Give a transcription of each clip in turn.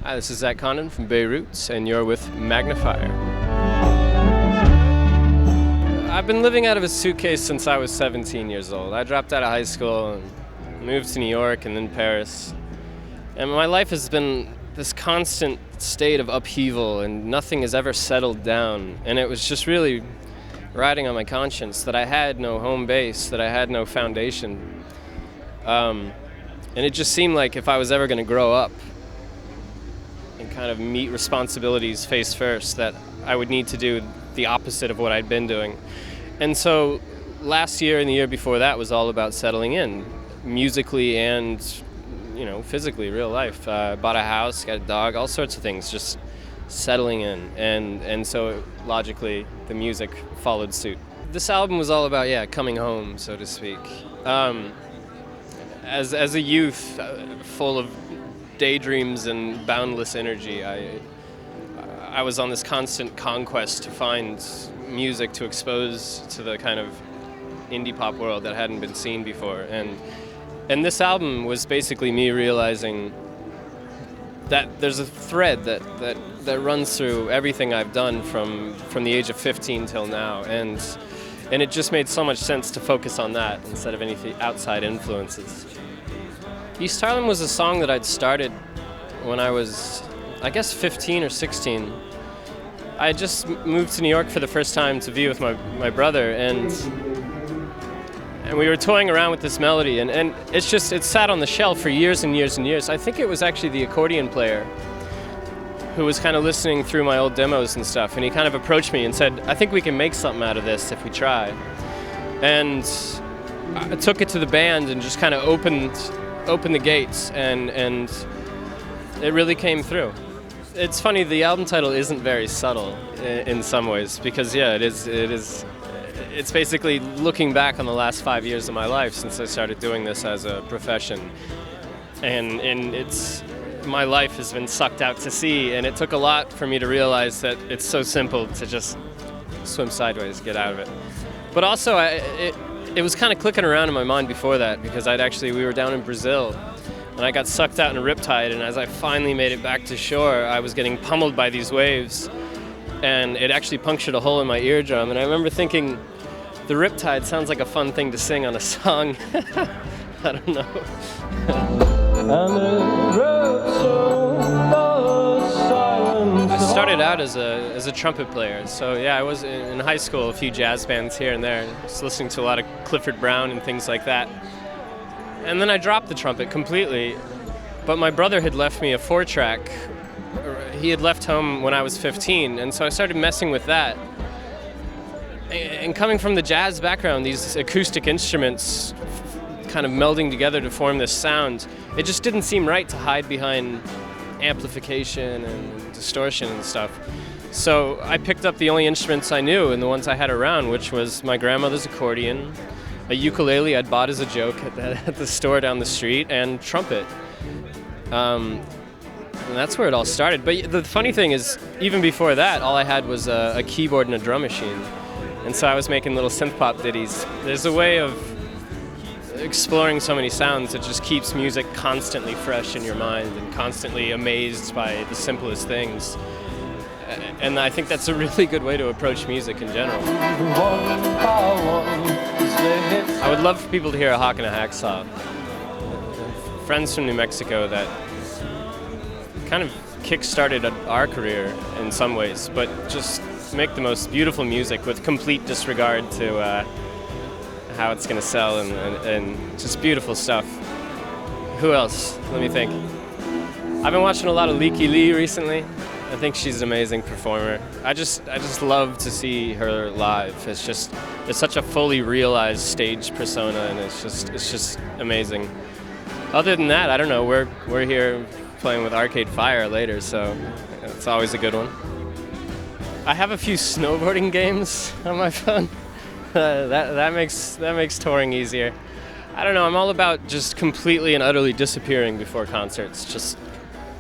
Hi, this is Condon from Beirut, and you're with Magnifier. I've been living out of a suitcase since I was 17 years old. I dropped out of high school and moved to New York and then Paris. And my life has been this constant state of upheaval, and nothing has ever settled down. And it was just really riding on my conscience that I had no home base, that I had no foundation. And it just seemed like if I was ever going to grow up and kind of meet responsibilities face first, that I would need to do the opposite of what I'd been doing. And so last year and the year before that was all about settling in, musically and, physically, real life. Bought a house, got a dog, all sorts of things, just settling in. And so logically, the music followed suit. This album was all about, coming home, so to speak. As a youth, full of daydreams and boundless energy, I was on this constant conquest to find music to expose to the kind of indie pop world that hadn't been seen before. And this album was basically me realizing that there's a thread that runs through everything I've done from the age of 15 till now. And it just made so much sense to focus on that instead of any outside influences. East Harlem was a song that I'd started when I was, 15 or 16. I had just moved to New York for the first time to be with my brother, and we were toying around with this melody, and it sat on the shelf for years and years and years. I think it was actually the accordion player who was kind of listening through my old demos and stuff, and he kind of approached me and said, "I think we can make something out of this if we try." And I took it to the band and just kind of opened the gates, and it really came through. It's funny, the album title isn't very subtle in some ways, because it is. It's basically looking back on the last 5 years of my life since I started doing this as a profession, and my life has been sucked out to sea, and it took a lot for me to realize that it's so simple to just swim sideways, get out of it. But also, it was kind of clicking around in my mind before that, because we were down in Brazil, and I got sucked out in a riptide, and as I finally made it back to shore, I was getting pummeled by these waves, and it actually punctured a hole in my eardrum. And I remember thinking, the riptide sounds like a fun thing to sing on a song. I don't know. I started out as a trumpet player, so I was in high school, a few jazz bands here and there, just listening to a lot of Clifford Brown and things like that. And then I dropped the trumpet completely, but my brother had left me a 4-track. He had left home when I was 15, and so I started messing with that. And coming from the jazz background, these acoustic instruments kind of melding together to form this sound, it just didn't seem right to hide behind amplification and distortion and stuff. So I picked up the only instruments I knew and the ones I had around, which was my grandmother's accordion, a ukulele I'd bought as a joke at the store down the street, and trumpet. And that's where it all started. But the funny thing is, even before that, all I had was a keyboard and a drum machine. And so I was making little synth pop ditties. There's a way of exploring so many sounds that just keeps music constantly fresh in your mind and constantly amazed by the simplest things. And I think that's a really good way to approach music in general. I would love for people to hear a Hawk and a Hacksaw. Friends from New Mexico that kind of kick-started our career in some ways, but just make the most beautiful music with complete disregard to how it's going to sell, and just beautiful stuff. Who else? Let me think. I've been watching a lot of Leaky Lee recently. I think she's an amazing performer. I just love to see her live. It's such a fully realized stage persona, and it's just amazing. Other than that, I don't know. We're here playing with Arcade Fire later, so it's always a good one. I have a few snowboarding games on my phone. That makes touring easier. I don't know. I'm all about just completely and utterly disappearing before concerts, just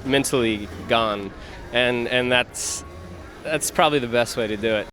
mentally gone, and that's probably the best way to do it.